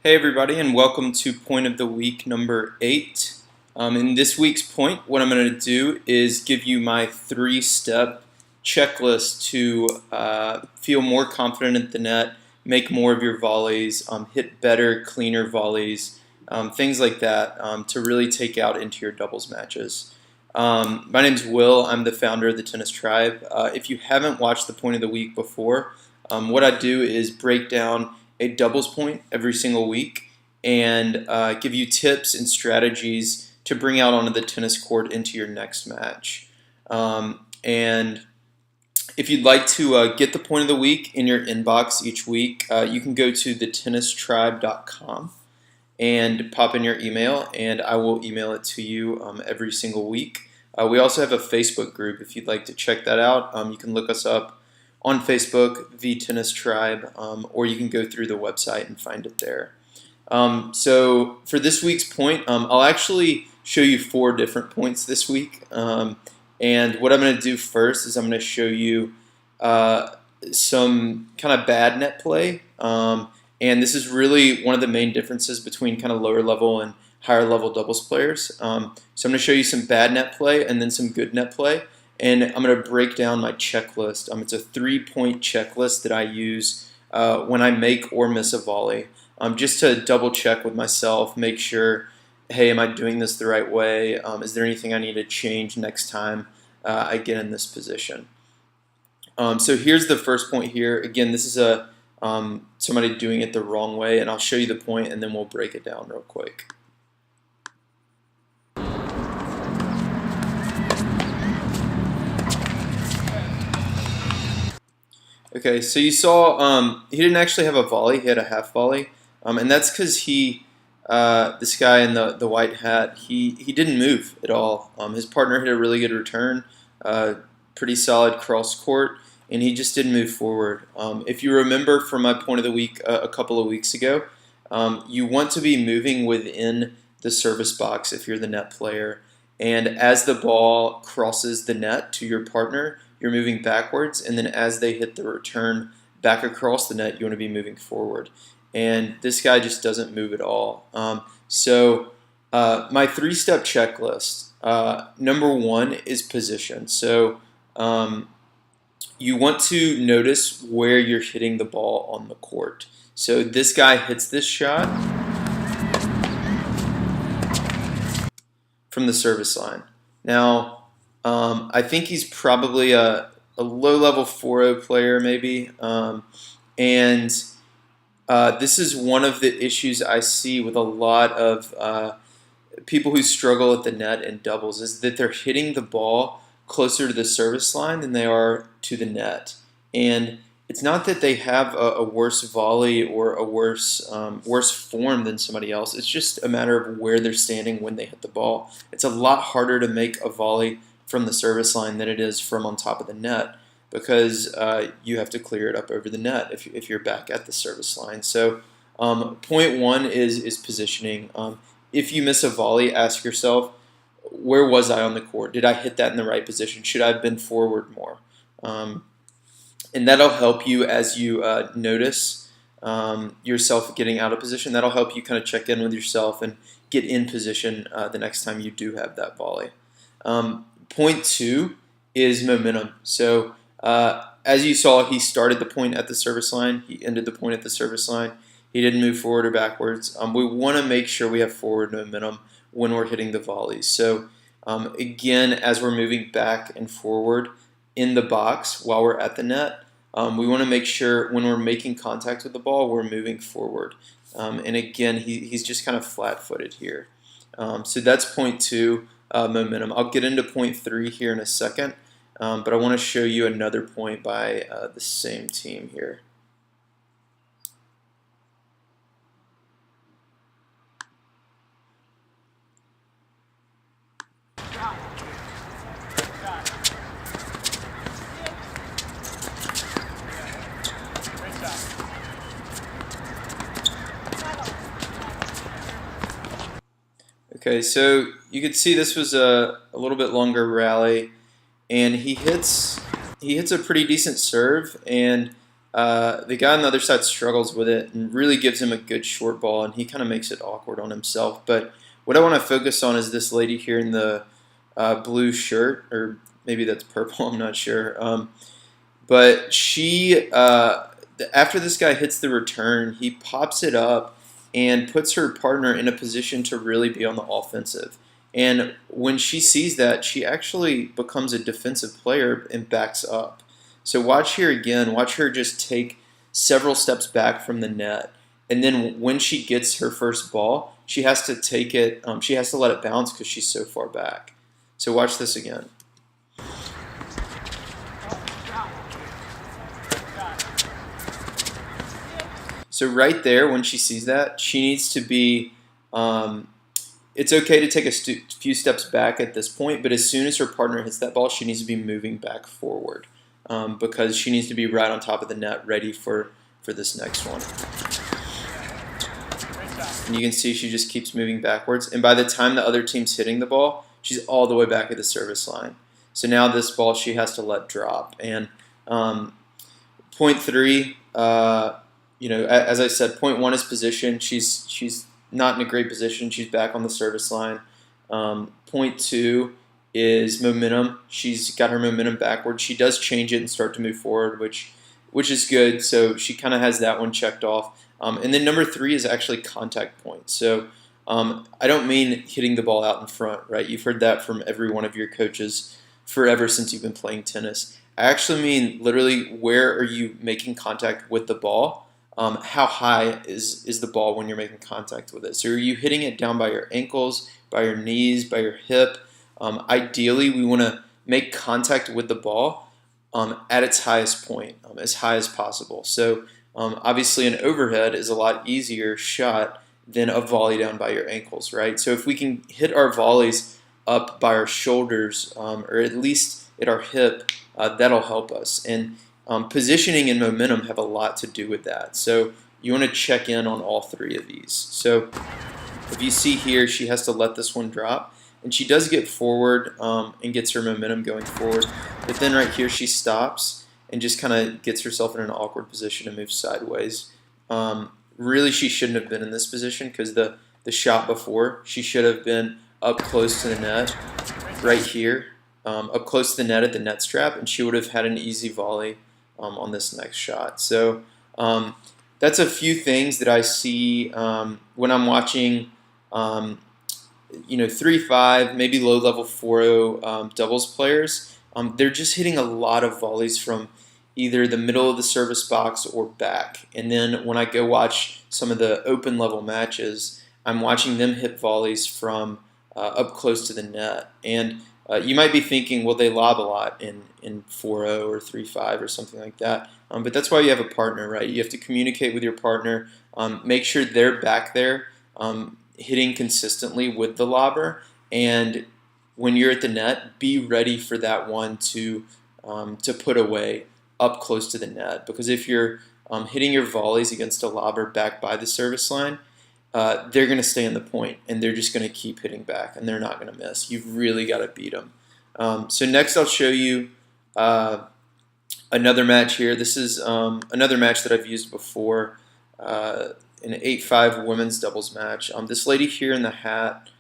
Hey everybody, and welcome to point of the week number 8. In this week's point, what I'm going to do is give you my 3-step checklist to feel more confident at the net, make more of your volleys, hit better, cleaner volleys, things like that to really take out into your doubles matches. My name's Will. I'm the founder of the Tennis Tribe. If you haven't watched the point of the week before, what I do is break down a doubles point every single week and give you tips and strategies to bring out onto the tennis court into your next match. And if you'd like to get the point of the week in your inbox each week, you can go to thetennistribe.com and pop in your email, and I will email it to you every single week. We also have a Facebook group if you'd like to check that out. You can look us up on Facebook, The Tennis Tribe, or you can go through the website and find it there. So for this week's point, I'll actually show you 4 different points this week. And what I'm going to do first is I'm going to show you some kind of bad net play. And this is really one of the main differences between kind of lower level and higher level doubles players. So I'm going to show you some bad net play and then some good net play. And I'm going to break down my checklist. It's a 3-point checklist that I use when I make or miss a volley, just to double check with myself, make sure, hey, am I doing this the right way? Is there anything I need to change next time I get in this position? So here's the first point here. Again, this is somebody doing it the wrong way, and I'll show you the point, and then we'll break it down real quick. Okay, so you saw he didn't actually have a volley; he had a half volley, and that's because this guy in the white hat, he didn't move at all. His partner hit a really good return, pretty solid cross court, and he just didn't move forward. If you remember from my point of the week a couple of weeks ago, you want to be moving within the service box if you're the net player, and as the ball crosses the net to your partner, you're moving backwards, and then as they hit the return back across the net, you want to be moving forward. And this guy just doesn't move at all. So my 3-step checklist, number 1 is position. So you want to notice where you're hitting the ball on the court. So this guy hits this shot from the service line. Now, I think he's probably a low-level 4-0 player maybe, and this is one of the issues I see with a lot of people who struggle at the net in doubles is that they're hitting the ball closer to the service line than they are to the net. And it's not that they have a worse volley or a worse form than somebody else. It's just a matter of where they're standing when they hit the ball. It's a lot harder to make a volley from the service line than it is from on top of the net because you have to clear it up over the net if you're back at the service line. So point 1 is positioning. If you miss a volley, ask yourself, where was I on the court? Did I hit that in the right position? Should I have been forward more? And that'll help you as you notice yourself getting out of position. That'll help you kind of check in with yourself and get in position the next time you do have that volley. Point 2 is momentum. So as you saw, he started the point at the service line. He ended the point at the service line. He didn't move forward or backwards. We want to make sure we have forward momentum when we're hitting the volleys. So again, as we're moving back and forward in the box while we're at the net, we want to make sure when we're making contact with the ball, we're moving forward. And again, he's just kind of flat-footed here. So that's point 2. Momentum. I'll get into point 3 here in a second, but I want to show you another point by the same team here. Okay, so you could see this was a little bit longer rally, and he hits a pretty decent serve, and the guy on the other side struggles with it and really gives him a good short ball, and he kind of makes it awkward on himself. But what I want to focus on is this lady here in the blue shirt, or maybe that's purple, I'm not sure. But she, after this guy hits the return, he pops it up and puts her partner in a position to really be on the offensive. And when she sees that, she actually becomes a defensive player and backs up. So watch here again. Watch her just take several steps back from the net. And then when she gets her first ball, she has to take it, she has to let it bounce because she's so far back. So watch this again. So right there, when she sees that, she needs to be, it's okay to take a few steps back at this point, but as soon as her partner hits that ball, she needs to be moving back forward because she needs to be right on top of the net, ready for this next one. And you can see she just keeps moving backwards, and by the time the other team's hitting the ball, she's all the way back at the service line. So now this ball she has to let drop. And point three, as I said, point one is position. She's not in a great position. She's back on the service line. Point two is momentum. She's got her momentum backward. She does change it and start to move forward, which is good. So she kind of has that one checked off. And then number three is actually contact points. So I don't mean hitting the ball out in front, right? You've heard that from every one of your coaches forever since you've been playing tennis. I actually mean literally where are you making contact with the ball? How high is the ball when you're making contact with it? So are you hitting it down by your ankles, by your knees, by your hip? Ideally, we want to make contact with the ball at its highest point, as high as possible. So obviously an overhead is a lot easier shot than a volley down by your ankles, right? So if we can hit our volleys up by our shoulders or at least at our hip, that'll help us. And positioning and momentum have a lot to do with that. So you want to check in on all three of these. So if you see here, she has to let this one drop. And she does get forward and gets her momentum going forward. But then right here she stops and just kind of gets herself in an awkward position and moves sideways. Really, she shouldn't have been in this position because the shot before, she should have been up close to the net right here, up close to the net at the net strap, and she would have had an easy volley on this next shot. So that's a few things that I see when I'm watching 3-5, maybe low-level 4-0 doubles players. They're just hitting a lot of volleys from either the middle of the service box or back. And then when I go watch some of the open-level matches, I'm watching them hit volleys from up close to the net. And you might be thinking, well, they lob a lot in 4-0 or 3-5 or something like that. But that's why you have a partner, right? You have to communicate with your partner, make sure they're back there, hitting consistently with the lobber, and when you're at the net, be ready for that one to put away up close to the net. Because if you're hitting your volleys against a lobber back by the service line, they're going to stay in the point, and they're just going to keep hitting back, and they're not going to miss. You've really got to beat them. So next I'll show you another match here. This is another match that I've used before, an 8-5 women's doubles match. This lady here in the hat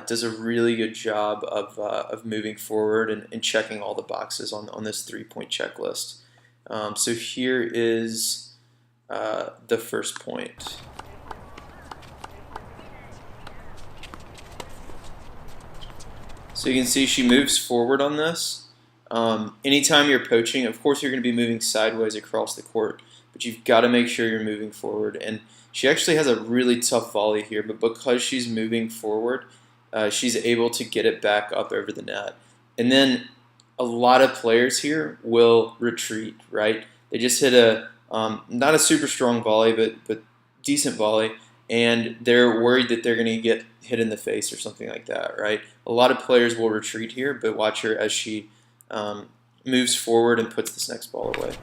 does a really good job of moving forward and checking all the boxes on this three-point checklist. So here is the first point. So you can see she moves forward on this. Anytime you're poaching, of course you're going to be moving sideways across the court, but you've got to make sure you're moving forward. And she actually has a really tough volley here, but because she's moving forward, she's able to get it back up over the net. And then a lot of players here will retreat, right? They just hit a, not a super strong volley, but decent volley, and they're worried that they're going to get hit in the face or something like that, right? A lot of players will retreat here, but watch her as she moves forward and puts this next ball away.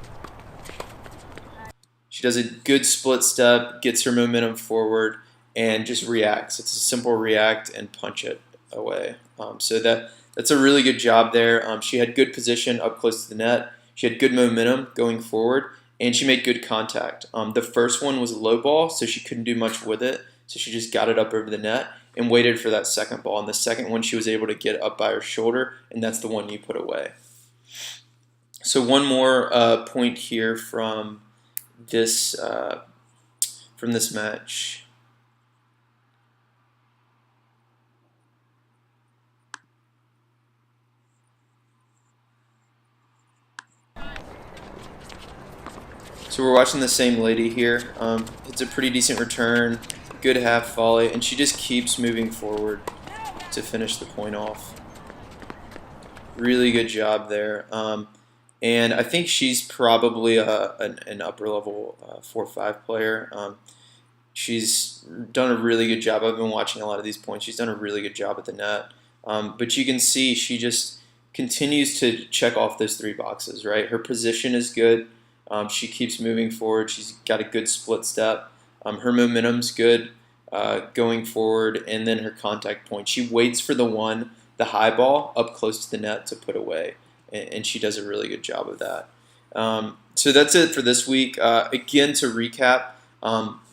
She does a good split step, gets her momentum forward, and just reacts. It's a simple react and punch it away. So that's a really good job there. She had good position up close to the net. She had good momentum going forward, and she made good contact. The first one was a low ball, so she couldn't do much with it, so she just got it up over the net and waited for that second ball. And the second one, she was able to get up by her shoulder, and that's the one you put away. So one more point here from this match. So we're watching the same lady here. It's a pretty decent return, good half volley, and she just keeps moving forward to finish the point off. Really good job there. And I think she's probably an upper level 4-5 player. She's done a really good job. I've been watching a lot of these points. She's done a really good job at the net. But you can see she just continues to check off those 3 boxes, right? Her position is good. She keeps moving forward. She's got a good split step. Her momentum's good going forward, and then her contact point. She waits for the high ball up close to the net to put away, and she does a really good job of that. So that's it for this week. Again, to recap,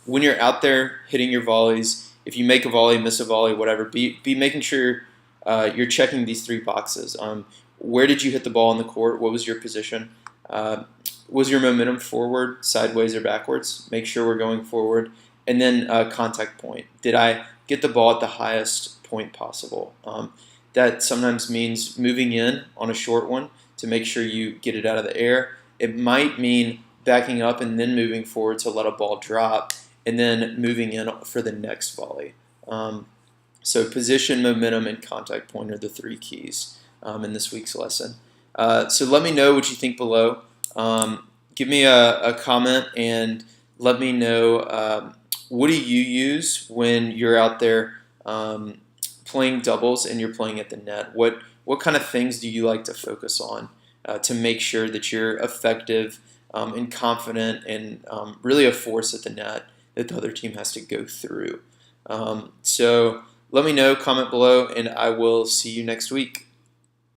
when you're out there hitting your volleys, if you make a volley, miss a volley, whatever, be making sure you're checking these 3 boxes. Where did you hit the ball in the court? What was your position? Was your momentum forward, sideways, or backwards? Make sure we're going forward. And then contact point. Did I get the ball at the highest point possible? That sometimes means moving in on a short one to make sure you get it out of the air. It might mean backing up and then moving forward to let a ball drop and then moving in for the next volley. So position, momentum, and contact point are the 3 keys in this week's lesson. So let me know what you think below. Give me a comment and let me know what do you use when you're out there playing doubles and you're playing at the net. What kind of things do you like to focus on to make sure that you're effective and confident and really a force at the net that the other team has to go through. So let me know, comment below, and I will see you next week.